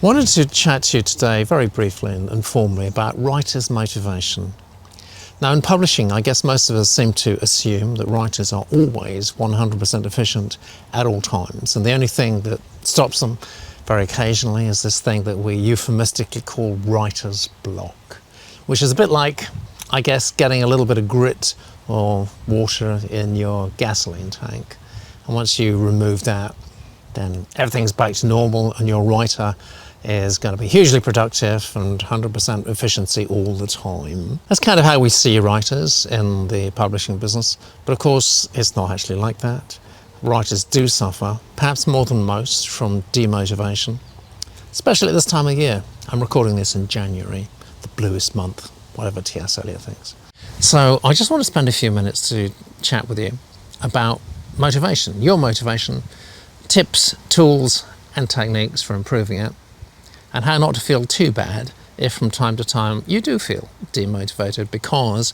I wanted to chat to you today very briefly and informally about writers' motivation. Now in publishing, I guess most of us seem to assume that writers are always 100% efficient at all times, and the only thing that stops them very occasionally is this thing that we euphemistically call writer's block, which is a bit like, I guess, getting a little bit of grit or water in your gasoline tank. And once you remove that, then everything's back to normal and your writer is going to be hugely productive and 100% efficiency all the time. That's kind of how we see writers in the publishing business, but of course it's not actually like that. Writers do suffer, perhaps more than most, from demotivation, especially at this time of year. I'm recording this in January, the bluest month, whatever T.S. Eliot thinks. So I just want to spend a few minutes to chat with you about motivation, your motivation, tips, tools and techniques for improving it, and how not to feel too bad if from time to time you do feel demotivated, because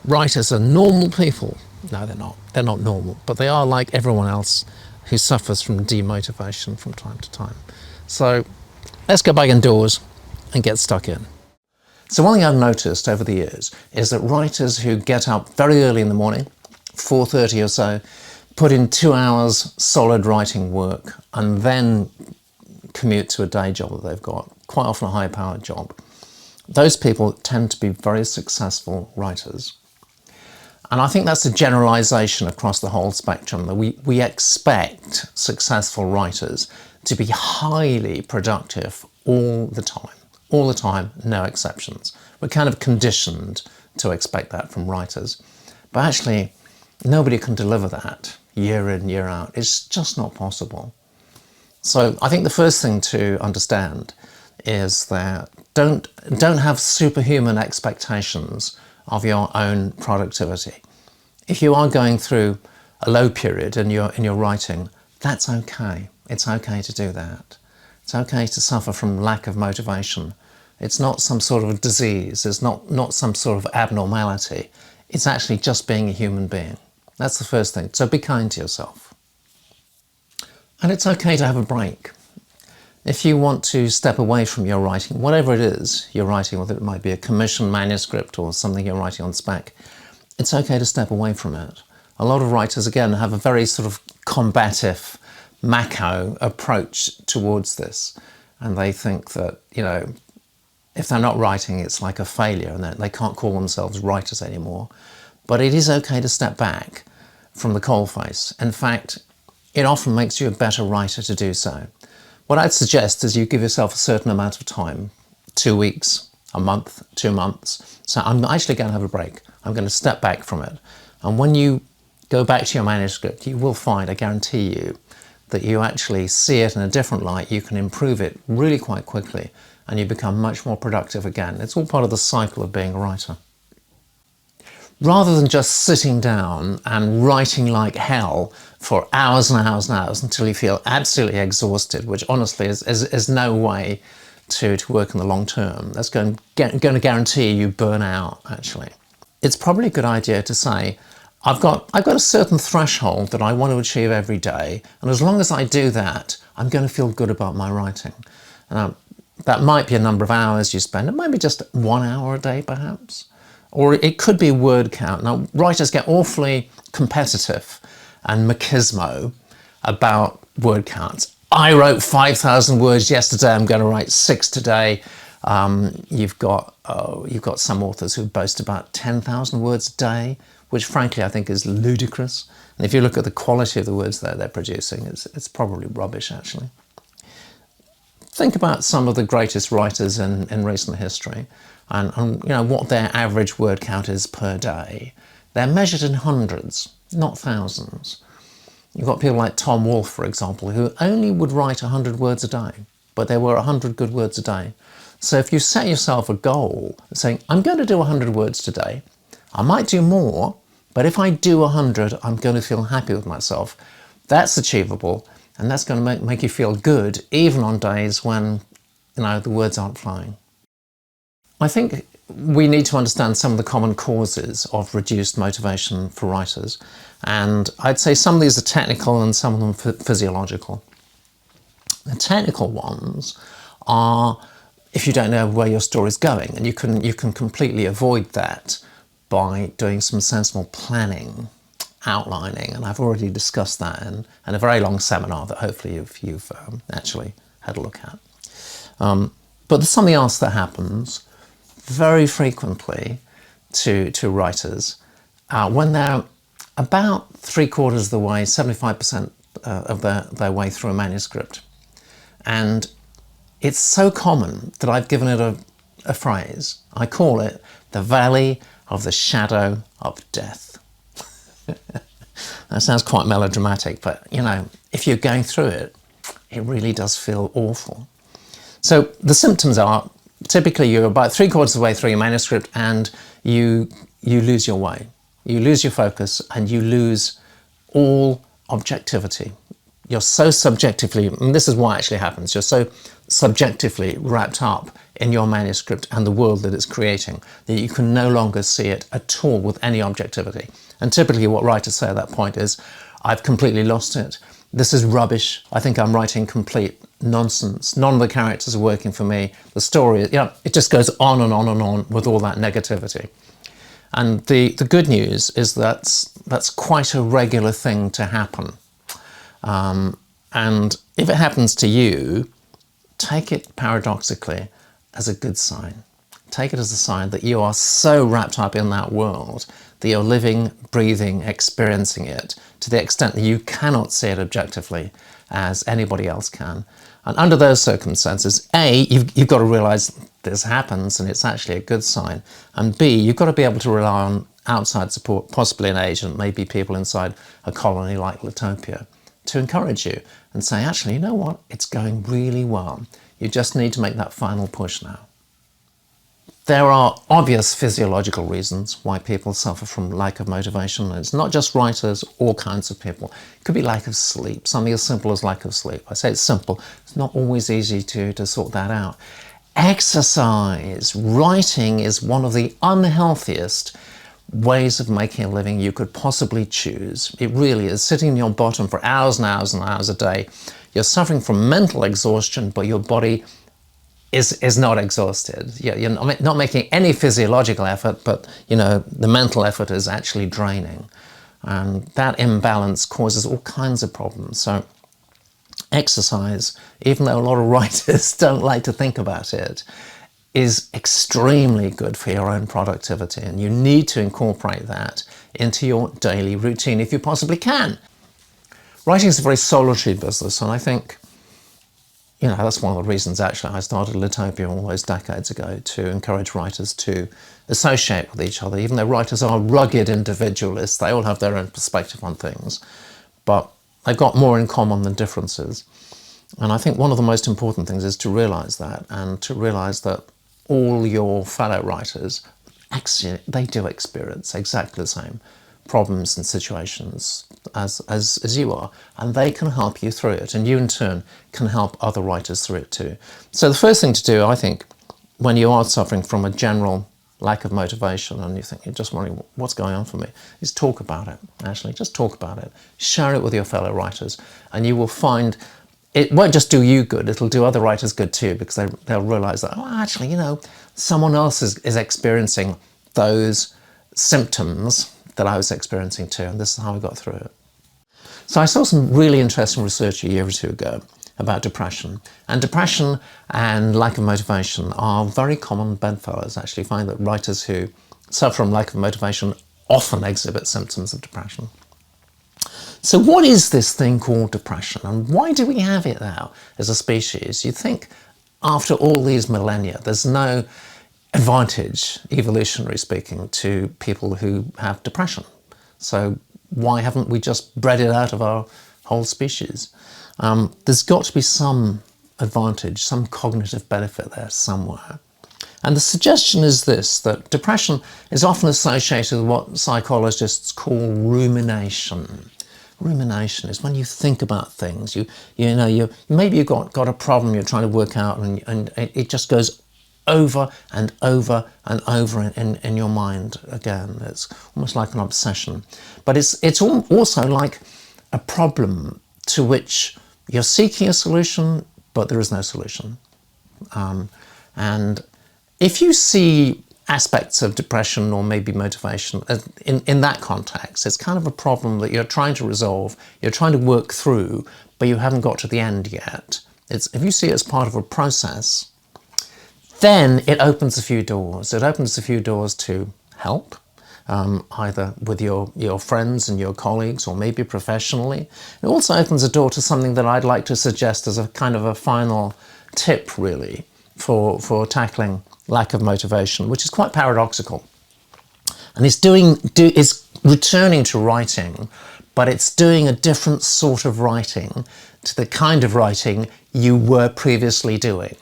writers are normal people. No, they're not. They're not normal, but they are like everyone else who suffers from demotivation from time to time. So let's go back indoors and get stuck in. So one thing I've noticed over the years is that writers who get up very early in the morning, 4:30 or so, put in 2 hours solid writing work and then commute to a day job that they've got, quite often a high-powered job. Those people tend to be very successful writers. And I think that's a generalization across the whole spectrum, that we expect successful writers to be highly productive all the time, no exceptions. We're kind of conditioned to expect that from writers. But actually, nobody can deliver that year in, year out. It's just not possible. So I think the first thing to understand is that don't have superhuman expectations of your own productivity. If you are going through a low period in your writing, that's okay. It's okay to do that. It's okay to suffer from lack of motivation. It's not some sort of disease. It's not some sort of abnormality. It's actually just being a human being. That's the first thing. So be kind to yourself. And it's okay to have a break. If you want to step away from your writing, whatever it is you're writing, whether it might be a commissioned manuscript or something you're writing on spec, it's okay to step away from it. A lot of writers, again, have a very sort of combative, macho approach towards this. And they think that, if they're not writing, it's like a failure and that they can't call themselves writers anymore. But it is okay to step back from the coalface. In fact, it often makes you a better writer to do so. What I'd suggest is you give yourself a certain amount of time, 2 weeks, a month, 2 months. So I'm actually going to have a break. I'm going to step back from it. And when you go back to your manuscript, you will find, I guarantee you, that you actually see it in a different light. You can improve it really quite quickly and you become much more productive again. It's all part of the cycle of being a writer. Rather than just sitting down and writing like hell for hours and hours and hours until you feel absolutely exhausted, which honestly is no way to work in the long term. That's going to guarantee you burn out, actually. It's probably a good idea to say, I've got a certain threshold that I want to achieve every day, and as long as I do that, I'm going to feel good about my writing. That might be a number of hours you spend. It might be just 1 hour a day, perhaps. Or it could be word count. Now, writers get awfully competitive and machismo about word counts. I wrote 5,000 words yesterday, I'm going to write 6 today. You've got some authors who boast about 10,000 words a day, which frankly I think is ludicrous. And if you look at the quality of the words they're producing, it's probably rubbish, actually. Think about some of the greatest writers in recent history and what their average word count is per day. They're measured in hundreds, not thousands. You've got people like Tom Wolfe, for example, who only would write 100 words a day, but there were 100 good words a day. So if you set yourself a goal saying, I'm going to do 100 words today, I might do more, but if I do 100, I'm going to feel happy with myself. That's achievable, and that's going to make you feel good, even on days when, the words aren't flowing. I think we need to understand some of the common causes of reduced motivation for writers, and I'd say some of these are technical and some of them physiological. The technical ones are if you don't know where your story's going, and you can completely avoid that by doing some sensible planning, outlining, and I've already discussed that in a very long seminar that hopefully you've actually had a look at. But there's something else that happens very frequently to writers when they're about 3/4 of the way, 75% of their way through a manuscript. And it's so common that I've given it a phrase. I call it the valley of the shadow of death. That sounds quite melodramatic, but you know, if you're going through it, it really does feel awful. So the symptoms are, typically you're about 3/4 of the way through your manuscript and you lose your way. You lose your focus and you lose all objectivity. You're so subjectively, and this is what actually happens, you're so subjectively wrapped up in your manuscript and the world that it's creating that you can no longer see it at all with any objectivity. And typically what writers say at that point is, I've completely lost it. This is rubbish. I think I'm writing complete nonsense. None of the characters are working for me. The story, it just goes on and on and on with all that negativity. And the good news is that's quite a regular thing to happen. And if it happens to you, take it paradoxically as a good sign. Take it as a sign that you are so wrapped up in that world that you're living, breathing, experiencing it to the extent that you cannot see it objectively as anybody else can. And under those circumstances, A, you've got to realize this happens and it's actually a good sign. And B, you've got to be able to rely on outside support, possibly an agent, maybe people inside a colony like Litopia, to encourage you and say, actually, you know what? It's going really well. You just need to make that final push now. There are obvious physiological reasons why people suffer from lack of motivation. It's not just writers, all kinds of people. It could be lack of sleep, something as simple as lack of sleep. I say it's simple. It's not always easy to sort that out. Exercise. Writing is one of the unhealthiest ways of making a living you could possibly choose. It really is. Sitting in your bottom for hours and hours and hours a day. You're suffering from mental exhaustion, but your body is not exhausted. You're not making any physiological effort, but you know the mental effort is actually draining. And that imbalance causes all kinds of problems. So exercise, even though a lot of writers don't like to think about it, is extremely good for your own productivity, and you need to incorporate that into your daily routine if you possibly can. Writing is a very solitary business, and I think, you know, that's one of the reasons actually I started Litopia all those decades ago, to encourage writers to associate with each other. Even though writers are rugged individualists, they all have their own perspective on things, but they've got more in common than differences. And I think one of the most important things is to realise that, and to realise that all your fellow writers, actually, they do experience exactly the same problems and situations as you are, and they can help you through it, and you in turn can help other writers through it too. So the first thing to do, I think, when you are suffering from a general lack of motivation and you think, you're just wondering what's going on for me, is talk about it. Actually, just talk about it. Share it with your fellow writers, and you will find it won't just do you good, it'll do other writers good too, because they'll realise that, oh, actually, you know, someone else is experiencing those symptoms that I was experiencing too, and this is how I got through it. So I saw some really interesting research a year or two ago about depression. And depression and lack of motivation are very common bedfellows. I actually find that writers who suffer from lack of motivation often exhibit symptoms of depression. So what is this thing called depression, and why do we have it now as a species? You'd think after all these millennia there's no advantage, evolutionary speaking, to people who have depression. So why haven't we just bred it out of our whole species? There's got to be some advantage, some cognitive benefit there somewhere. And the suggestion is this, that depression is often associated with what psychologists call rumination. Rumination is when you think about things. Maybe you've got a problem you're trying to work out, and it just goes over and over and over in your mind again. It's almost like an obsession. But it's also like a problem to which you're seeking a solution, but there is no solution. And if you see aspects of depression or maybe motivation in that context, it's kind of a problem that you're trying to resolve, you're trying to work through, but you haven't got to the end yet. If you see it as part of a process, then it opens a few doors. It opens a few doors to help, either with your friends and your colleagues or maybe professionally. It also opens a door to something that I'd like to suggest as a kind of a final tip, really, for tackling lack of motivation, which is quite paradoxical. And it's returning to writing, but it's doing a different sort of writing to the kind of writing you were previously doing.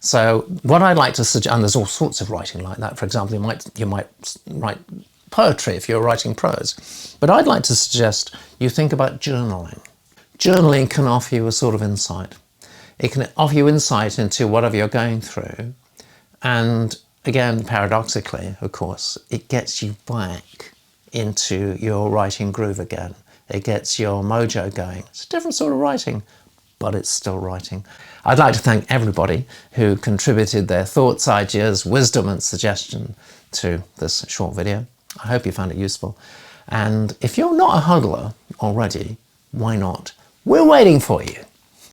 So what I'd like to suggest, and there's all sorts of writing like that. For example, you might write poetry if you're writing prose. But I'd like to suggest you think about journaling. Journaling can offer you a sort of insight. It can offer you insight into whatever you're going through. And again, paradoxically, of course, it gets you back into your writing groove again. It gets your mojo going. It's a different sort of writing, but it's still writing. I'd like to thank everybody who contributed their thoughts, ideas, wisdom and suggestion to this short video. I hope you found it useful. And if you're not a huddler already, why not? We're waiting for you.